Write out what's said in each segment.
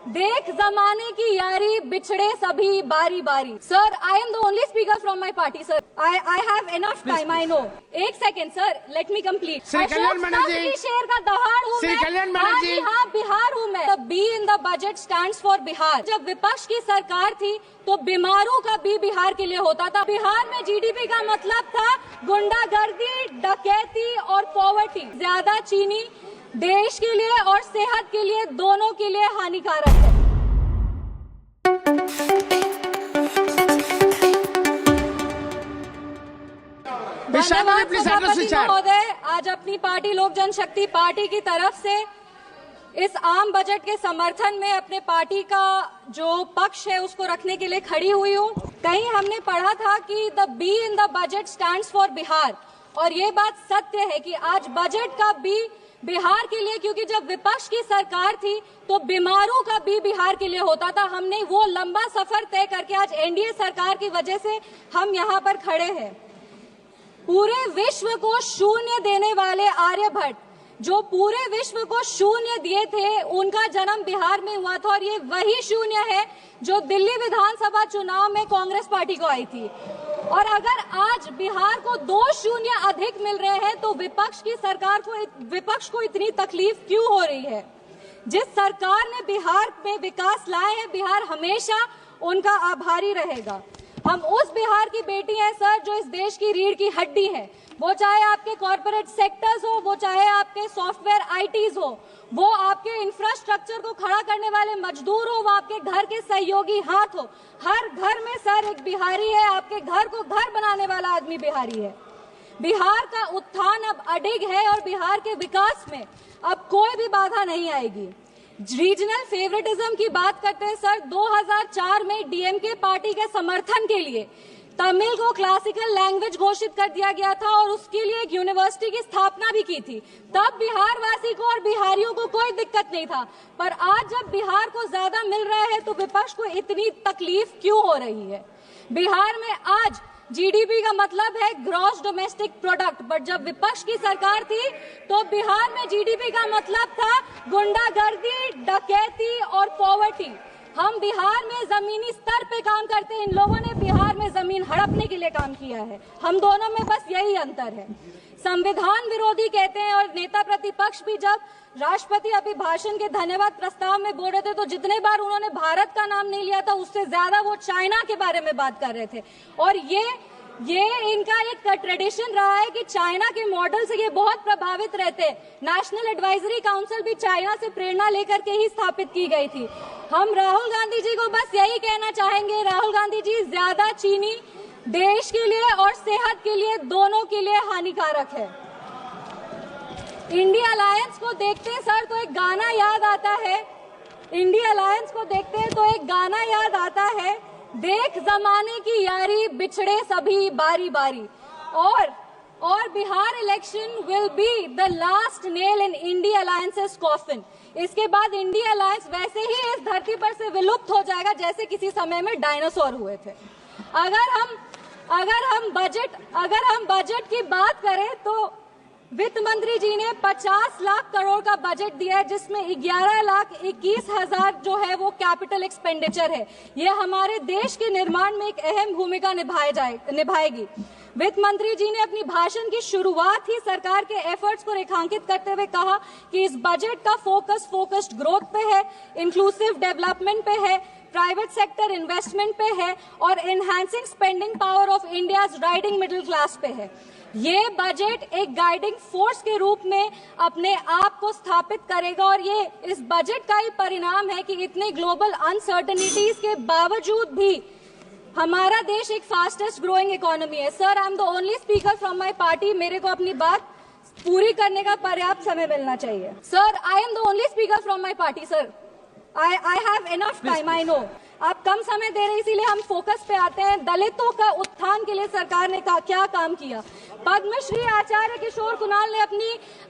देख जमाने की यारी बिछड़े सभी बारी बारी। Sir, I am the only speaker from my party sir. I have enough time, I know. एक second sir, let me complete. Shri Kalyan Banerjee ji, शेर का दहाड़ हूँ श्री कल्याण बनर्जी जी, हाँ बिहार हूँ मैं। The be in the budget stands for Bihar. जब विपक्ष की सरकार थी तो बीमारों का बी बिहार के लिए होता था। बिहार में जीडीपी का मतलब था गुंडागर्दी, डकैती और पॉवर्टी। ज्यादा चीनी देश के लिए और सेहत के लिए, दोनों के लिए हानिकारक है। महोदय, आज अपनी पार्टी लोक जनशक्ति पार्टी की तरफ से इस आम बजट के समर्थन में अपने पार्टी का जो पक्ष है उसको रखने के लिए खड़ी हुई हूँ। कहीं हमने पढ़ा था कि the be in the budget stands for Bihar, और ये बात सत्य है कि आज बजट का बी बिहार के लिए, क्योंकि जब विपक्ष की सरकार थी तो बीमारों का बी बिहार के लिए होता था। हमने वो लंबा सफर तय करके आज एनडीए सरकार की वजह से हम यहाँ पर खड़े हैं। पूरे विश्व को शून्य देने वाले आर्यभट्ट, जो पूरे विश्व को शून्य दिए थे, उनका जन्म बिहार में हुआ था, और ये वही शून्य है जो दिल्ली विधानसभा चुनाव में कांग्रेस पार्टी को आई थी। और अगर आज बिहार को 2 शून्य अधिक मिल रहे हैं तो विपक्ष को इतनी तकलीफ क्यों हो रही है? जिस सरकार ने बिहार में विकास लाए हैं, बिहार हमेशा उनका आभारी रहेगा। हम उस बिहार की बेटी हैं सर जो इस देश की रीढ़ की हड्डी है। वो चाहे आपके कॉर्पोरेट सेक्टर्स हो, वो चाहे आपके सॉफ्टवेयर आईटीज हो, वो आपके इंफ्रास्ट्रक्चर को खड़ा करने वाले मजदूर हो, वो आपके घर के सहयोगी हाथ हो। हर घर में सर एक बिहारी है। आपके घर को घर बनाने वाला आदमी बिहारी है। बिहार का उत्थान अब अडिग है और बिहार के विकास में अब कोई भी बाधा नहीं आएगी। रीजनल फेवरेटिज्म की बात करते हैं सर, 2004 में डीएमके पार्टी के समर्थन के लिए तमिल को क्लासिकल लैंग्वेज घोषित कर दिया गया था और उसके लिए एक यूनिवर्सिटी की स्थापना भी की थी। तब बिहार वासी को और बिहारियों को कोई दिक्कत नहीं था, पर आज जब बिहार को ज्यादा मिल रहा है तो विपक्ष को इतनी तकलीफ क्यों हो रही है? बिहार में आज जीडीपी का मतलब है ग्रॉस डोमेस्टिक प्रोडक्ट, बट जब विपक्ष की सरकार थी तो बिहार में जीडीपी का मतलब था गुंडागर्दी, डकैती और पॉवर्टी। हम बिहार में जमीनी स्तर पे काम करते हैं, इन लोगों ने बिहार में जमीन हड़पने के लिए काम किया है। हम दोनों में बस यही अंतर है। संविधान विरोधी कहते हैं, और नेता प्रतिपक्ष भी जब राष्ट्रपति अभिभाषण के धन्यवाद प्रस्ताव में बोल रहे थे तो जितने बार उन्होंने भारत का नाम नहीं लिया था उससे ज्यादा वो चाइना के बारे में बात कर रहे थे। और ये इनका एक ट्रेडिशन रहा है कि चाइना के मॉडल से ये बहुत प्रभावित रहते हैं। नेशनल एडवाइजरी काउंसिल भी चाइना से प्रेरणा लेकर के ही स्थापित की गई थी। हम राहुल गांधी जी को बस यही कहना चाहेंगे, राहुल गांधी जी, ज्यादा चीनी देश के लिए और सेहत के लिए, दोनों के लिए हानिकारक है। इंडिया अलायंस को देखते हैं सर तो एक गाना याद आता है। इंडिया अलायंस को देखते हैं तो एक गाना याद आता है, देख जमाने की यारी बिछड़े सभी बारी बारी। और Bihar election will be the last nail in India alliances coffin. इसके बाद इंडिया अलायंस वैसे ही इस धरती पर से विलुप्त हो जाएगा जैसे किसी समय में डायनासोर हुए थे। अगर हम बजट की बात करें तो वित्त मंत्री जी ने 50 लाख करोड़ का बजट दिया है, जिसमें 11,21,000 जो है वो कैपिटल एक्सपेंडिचर है। ये हमारे देश के निर्माण में एक अहम भूमिका निभाएगी। वित्त मंत्री जी ने अपनी भाषण की शुरुआत ही सरकार के एफर्ट्स को रेखांकित करते हुए कहा कि इस बजट का फोकस्ड ग्रोथ पे है, इंक्लूसिव डेवलपमेंट पे है, प्राइवेट सेक्टर इन्वेस्टमेंट पे है और enhancing spending power of India's riding middle class पे है। ये बजट एक गाइडिंग फोर्स के रूप में अपने आप को स्थापित करेगा और ये इस बजट का ही परिणाम है कि इतने ग्लोबल अनसर्टेनिटीज के बावजूद भी हमारा देश एक फास्टेस्ट ग्रोइंग इकोनॉमी है। Sir, I am the only speaker from my party. मेरे को अपनी बात पूरी करने का पर्याप्त समय मिलना चाहिए। Sir, I am the only speaker from my party sir. I have enough time, I no. आप कम समय दे रहे, इसीलिए हम फोकस पे आते हैं। दलितों का उत्थान के लिए सरकार ने क्या काम किया? पद्मश्री आचार्य किशोर कुणाल ने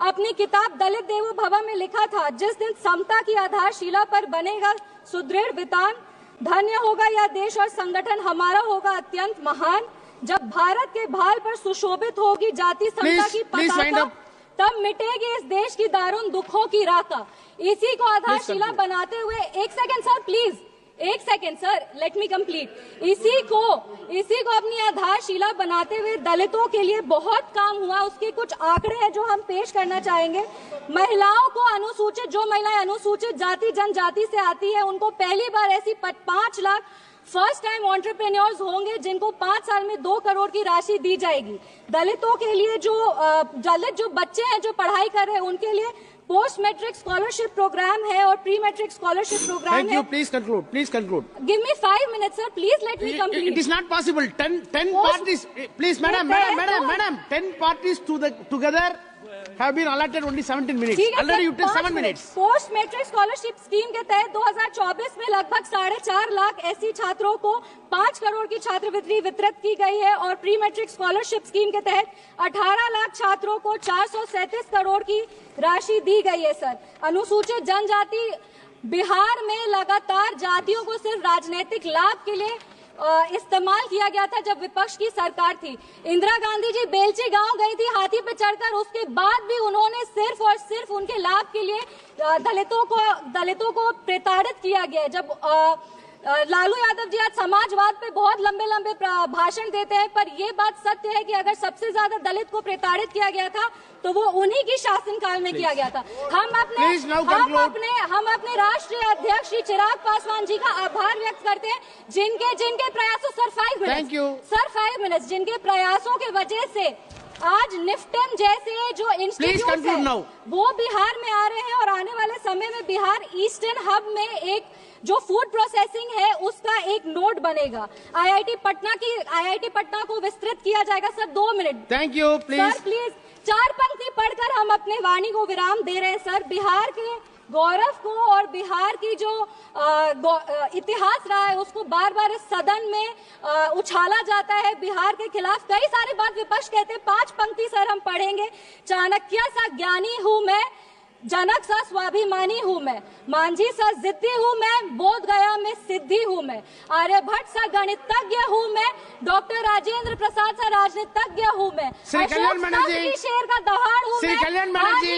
अपनी किताब दलित देवो भव में लिखा था, जिस दिन समता की आधारशिला पर बनेगा सुदृढ़ वितान, धन्य होगा यह देश और संगठन हमारा होगा अत्यंत महान। जब भारत के भाल पर सुशोभित होगी जाति समता की पताका, तब मिटेगी इस देश की दारुण दुखों की राका। इसी को आधारशिला बनाते हुए, एक सेकंड सर प्लीज, एक second sir, let me complete. इसी को अपनी आधारशिला बनाते हुए दलितों के लिए बहुत काम हुआ। उसके कुछ आंकड़े हैं जो हम पेश करना चाहेंगे। महिलाओं को अनुसूचित, जो महिलाएं अनुसूचित जाति जनजाति से आती है, उनको पहली बार ऐसी 5 लाख फर्स्ट टाइम एंटरप्रेन्योर्स होंगे जिनको 5 साल में 2 करोड़ की राशि दी जाएगी। दलितों के लिए जो बच्चे हैं जो पढ़ाई कर रहे हैं उनके लिए पोस्ट मैट्रिक स्कॉलरशिप प्रोग्राम है और प्री मैट्रिक स्कॉलरशिप प्रोग्राम है। Thank you. Please conclude. Please conclude. Give me 5 minutes, sir. Please let me complete. It is not possible. 10 parties. Please, madam. 10 parties together have been allotted only 17 minutes. Already you took 7 minutes. Post matric scholarship scheme के तहत 2024 में लगभग 4.5 लाख ऐसी छात्रों को 5 करोड़ की छात्रवृत्ति वितरित की गई है और प्री मैट्रिक स्कॉलरशिप स्कीम के तहत 18 लाख छात्रों को 437 करोड़ की राशि दी गई है। सर, अनुसूचित जनजाति बिहार में लगातार जातियों को सिर्फ राजनीतिक लाभ के लिए इस्तेमाल किया गया था जब विपक्ष की सरकार थी। इंदिरा गांधी जी बेलची गांव गई थी हाथी पे चढ़कर, उसके बाद भी उन्होंने सिर्फ और सिर्फ उनके लाभ के लिए दलितों को प्रताड़ित किया गया। जब लालू यादव जी आज समाजवाद पे बहुत लंबे लंबे भाषण देते हैं, पर ये बात सत्य है कि अगर सबसे ज्यादा दलित को प्रताड़ित किया गया था तो वो उन्हीं की शासनकाल में किया गया था। हम अपने राष्ट्रीय अध्यक्ष श्री चिराग पासवान जी का आभार व्यक्त करते हैं जिनके प्रयासों, सर 5 मिनट्स, जिनके प्रयासों के वजह से आज निफ्टन जैसे जो इंस्टीट्यूट है वो बिहार में आ रहे हैं और आने वाले समय में बिहार ईस्टर्न हब में एक जो फूड प्रोसेसिंग है उसका एक नोड बनेगा। आईआईटी पटना को विस्तृत किया जाएगा। Sir 2 minute. Thank you. Please sir please 4 पंक्ति पढ़कर हम अपने वाणी को विराम दे रहे हैं। सर, बिहार के गौरव को और बिहार की जो इतिहास रहा है उसको बार बार इस सदन में उछाला जाता है। बिहार के खिलाफ कई सारी बात विपक्ष कहते हैं। 5 पंक्ति सर हम पढ़ेंगे। चाणक्य सा ज्ञानी हूँ मैं, जनक सा स्वाभिमानी हूँ मैं, मांझी सा जिद्दी हूँ मैं, बोध गया में सिद्धि हूँ मैं, आर्यभट्ट सा गणितज्ञ हूँ मैं, डॉक्टर राजेंद्र प्रसाद सा राजनीतिज्ञ हूँ मैं, शेर का दहाड़ हूँ मैं,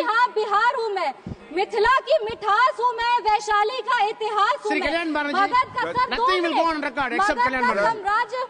हाँ बिहार हूँ मैं, मिथिला की मिठास हूँ मैं, वैशाली का इतिहास हूँ मैं, मगध का सर 2 मिनट, मगध का साम्राज्य